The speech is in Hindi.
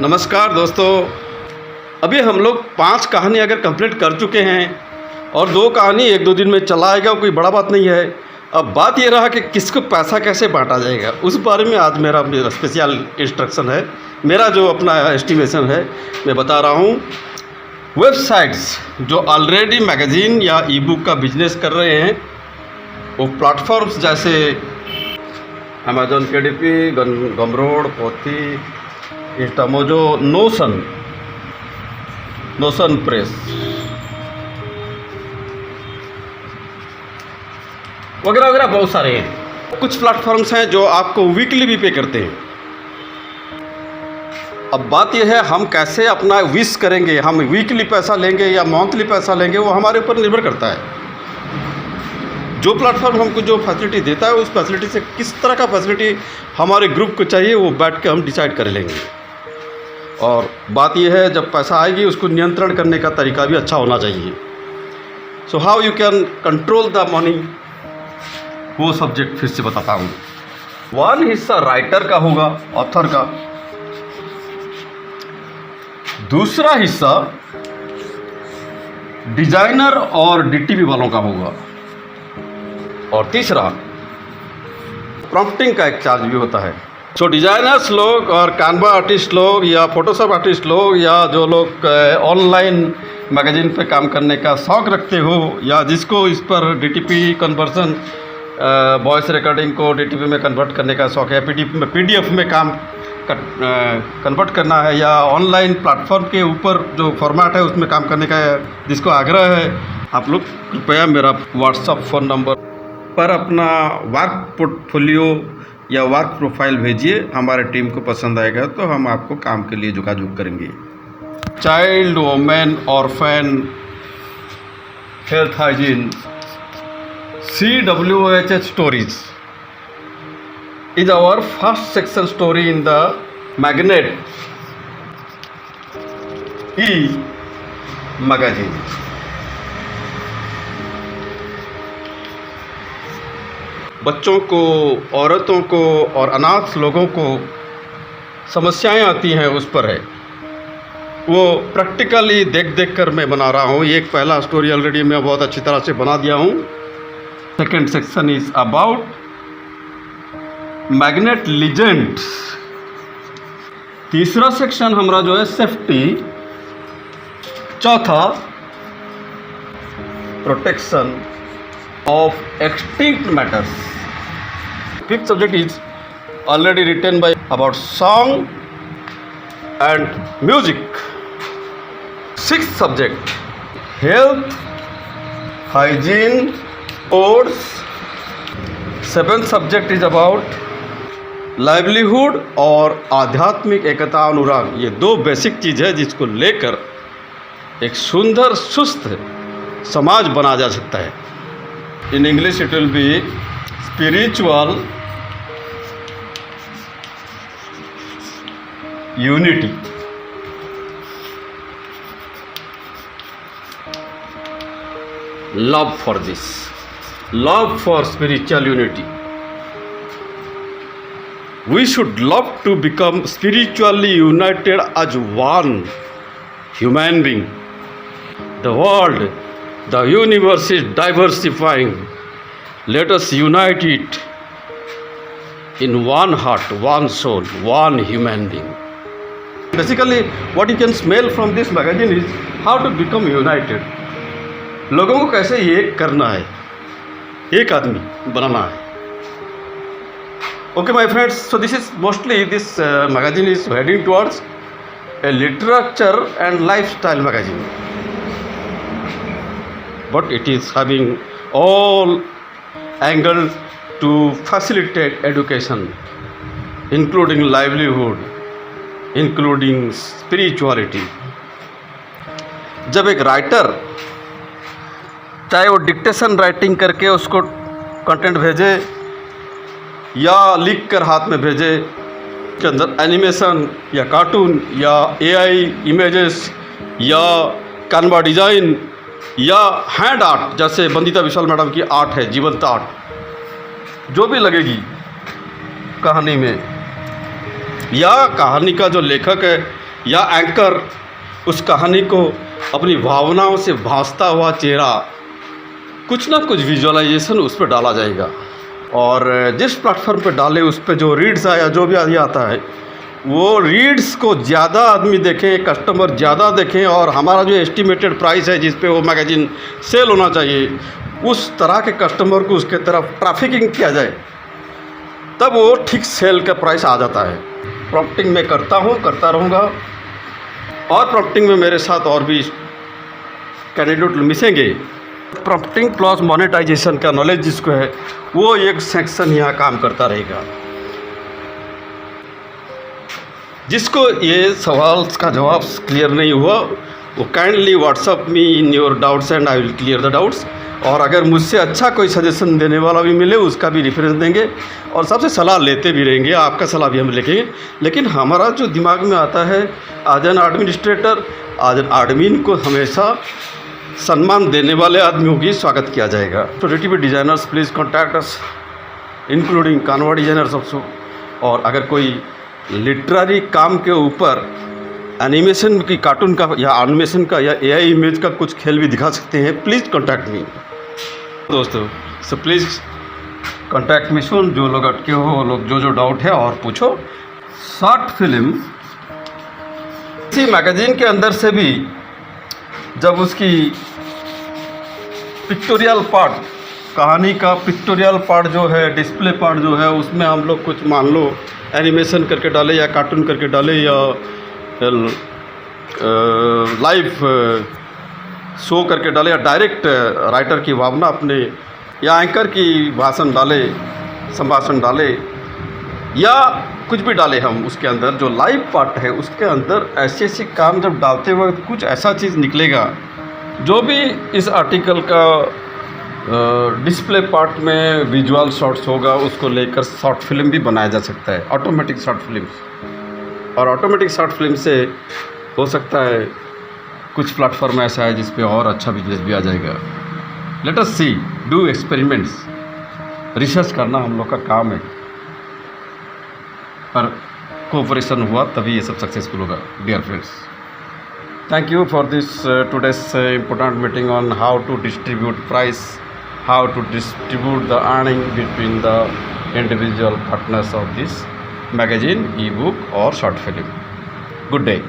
नमस्कार दोस्तों, अभी हम लोग 5 कहानी अगर कंप्लीट कर चुके हैं और 2 कहानी 1-2 दिन में चला आएगा, कोई बड़ा बात नहीं है। अब बात ये रहा कि किसको पैसा कैसे बांटा जाएगा, उस बारे में आज मेरा स्पेशल इंस्ट्रक्शन है। मेरा जो अपना एस्टिमेशन है मैं बता रहा हूँ। वेबसाइट्स जो ऑलरेडी मैगज़ीन या ई बुक का बिजनेस कर रहे हैं, वो प्लेटफॉर्म्स जैसे अमेजोन KDP, गमरोड, पोथी, इंस्टामोजो, नोशन प्रेस वगैरह वगैरह बहुत सारे हैं। कुछ प्लेटफॉर्म्स हैं जो आपको वीकली भी पे करते हैं। अब बात यह है हम कैसे अपना विश करेंगे, हम वीकली पैसा लेंगे या मंथली पैसा लेंगे, वो हमारे ऊपर निर्भर करता है। जो प्लेटफॉर्म हमको जो फैसिलिटी देता है, उस फैसिलिटी से किस तरह का फैसिलिटी हमारे ग्रुप को चाहिए, वो बैठ के हम डिसाइड कर लेंगे। और बात यह है जब पैसा आएगी उसको नियंत्रण करने का तरीका भी अच्छा होना चाहिए। So how you can control the money, वो सब्जेक्ट फिर से बताता हूँ। 1 हिस्सा राइटर का होगा, ऑथर का। दूसरा हिस्सा डिजाइनर और DTP वालों का होगा। और तीसरा प्रॉम्प्टिंग का एक चार्ज भी होता है। सो डिज़ाइनर्स लोग और कैनवा आर्टिस्ट लोग या फोटोशॉप आर्टिस्ट लोग या जो लोग ऑनलाइन मैगज़ीन पे काम करने का शौक़ रखते हो, या जिसको इस पर DTP कन्वर्सन, वॉइस रिकॉर्डिंग को DTP में कन्वर्ट करने का शौक़ है, PDF में काम कन्वर्ट करना है, या ऑनलाइन प्लेटफॉर्म के ऊपर जो फॉर्मेट है उसमें काम करने का जिसको आग्रह है, आप लोग कृपया मेरा व्हाट्सअप फ़ोन नंबर पर अपना वर्क पोर्टफोलियो या वर्क प्रोफाइल भेजिए। हमारे टीम को पसंद आएगा तो हम आपको काम के लिए जोगाजोग करेंगे। Child, women, orphan, health hygiene, CWHH stories is our first section story in the Magnet magazine. बच्चों को, औरतों को और अनाथ लोगों को समस्याएं आती हैं, उस पर है। वो प्रैक्टिकली देख कर मैं बना रहा हूँ। एक पहला स्टोरी ऑलरेडी मैं बहुत अच्छी तरह से बना दिया हूँ। Second section is about magnet legends. तीसरा सेक्शन हमारा जो है सेफ्टी। चौथा protection of extinct matters. Fifth subject is already written by about song and music. Sixth subject health hygiene codes. Seventh subject is about livelihood और आध्यात्मिक एकता अनुराग। ये 2 बेसिक चीज़ है जिसको लेकर एक सुंदर सुस्त समाज बना जा सकता है। In English it will be spiritual unity. Love for this, love for spiritual unity. We should love to become spiritually united as one human being. The world, the universe is diversifying. Let us unite it in one heart, one soul, one human being. Basically, what you can smell from this magazine is how to become united. लोगों को कैसे एक करना है, एक आदमी बनाना है। Okay my friends, so this is mostly this magazine is heading towards a literature and lifestyle magazine, but it is having all angle to facilitate education, including livelihood, including spirituality. जब एक राइटर चाहे वो डिक्टेशन राइटिंग करके उसको कंटेंट भेजे या लिख कर हाथ में भेजे, के अंदर एनिमेशन या कार्टून या AI इमेजेस या कैनवा डिज़ाइन या हैंड आर्ट, जैसे बंदिता विशाल मैडम की आर्ट है, जीवंत आर्ट, जो भी लगेगी कहानी में, या कहानी का जो लेखक है या एंकर उस कहानी को अपनी भावनाओं से भासता हुआ चेहरा, कुछ ना कुछ विजुअलाइजेशन उस पर डाला जाएगा। और जिस प्लेटफॉर्म पे डाले उस पे जो रीड्स आया, जो भी आदि आता है, वो रीड्स को ज़्यादा आदमी देखें, कस्टमर ज़्यादा देखें, और हमारा जो एस्टिमेटेड प्राइस है जिस पे वो मैगज़ीन सेल होना चाहिए, उस तरह के कस्टमर को उसके तरफ ट्रैफिकिंग किया जाए, तब वो ठीक सेल का प्राइस आ जाता है। प्रॉम्प्टिंग मैं करता हूँ, करता रहूँगा, और प्रॉम्प्टिंग में मेरे साथ और भी कैंडिडेट मिसेंगे। प्रॉम्प्टिंग प्लस मोनेटाइजेशन का नॉलेज जिसको है, वो एक सेक्शन यहाँ काम करता रहेगा। जिसको ये सवाल का जवाब क्लियर नहीं हुआ, वो kindly WhatsApp me in your doubts and I will clear the doubts. और अगर मुझसे अच्छा कोई सजेशन देने वाला भी मिले, उसका भी रेफरेंस देंगे, और सबसे सलाह लेते भी रहेंगे, आपका सलाह भी हम लिखेंगे। लेकिन हमारा जो दिमाग में आता है, आज एन एडमिनिस्ट्रेटर, आज एन एडमिन को हमेशा सम्मान देने वाले आदमियों की स्वागत किया जाएगा। तो creative designers please contact us, including कानवा डिज़ाइनर्स ऑल्सो। और अगर कोई लिटरेरी काम के ऊपर एनिमेशन की, कार्टून का या एनिमेशन का या एआई इमेज का कुछ खेल भी दिखा सकते हैं, प्लीज़ कॉन्टैक्ट मी दोस्तों। सो प्लीज़ कॉन्टैक्ट मी सून। जो लोग अटके हो, वो लोग जो डाउट है और पूछो। शॉर्ट फिल्म इसी मैगज़ीन के अंदर से भी जब उसकी पिक्टोरियल पार्ट, कहानी का पिक्टोरियल पार्ट जो है, डिस्प्ले पार्ट जो है, उसमें हम लोग कुछ मान लो एनिमेशन करके डाले या कार्टून करके डाले या लाइव शो करके डाले, या डायरेक्ट राइटर की भावना अपने, या एंकर की भाषण डाले, संभाषण डाले, या कुछ भी डाले हम उसके अंदर, जो लाइव पार्ट है उसके अंदर ऐसे ऐसे काम जब डालते वक्त कुछ ऐसा चीज़ निकलेगा। जो भी इस आर्टिकल का डिस्प्ले पार्ट में विजुअल शॉट्स होगा, उसको लेकर शॉर्ट फिल्म भी बनाया जा सकता है, ऑटोमेटिक शॉर्ट फिल्म। और ऑटोमेटिक शॉर्ट फिल्म से हो सकता है कुछ प्लेटफॉर्म ऐसा है जिस पे और अच्छा बिजनेस भी आ जाएगा। Let us see, do experiments, research करना हम लोग का काम है, पर कोऑपरेशन हुआ तभी ये सब सक्सेसफुल होगा। Dear friends, thank you for this today's important meeting on how to distribute price, how to distribute the earning between the individual partners of this magazine, e-book or short film. Good day.